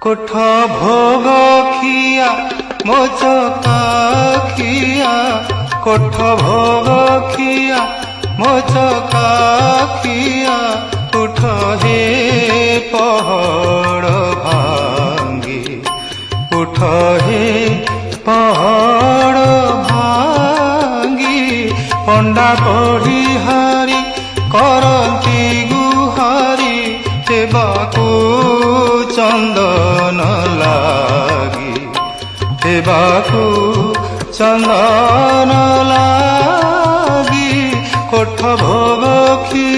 কোঠ ভোগ খিয়া মোচকা খিয়া কোঠ ভোগ খিয়া মোচকা খিয়া উঠ হে পহড় ভাঙ্গি উঠ হে পহড় ভাঙ্গি পণ্ডা পঢ়ি হারি করন্তি গুহারি সেবাকু চন্দন লাগি সেবাকু চন্দন লাগি কোঠ ভোগ খি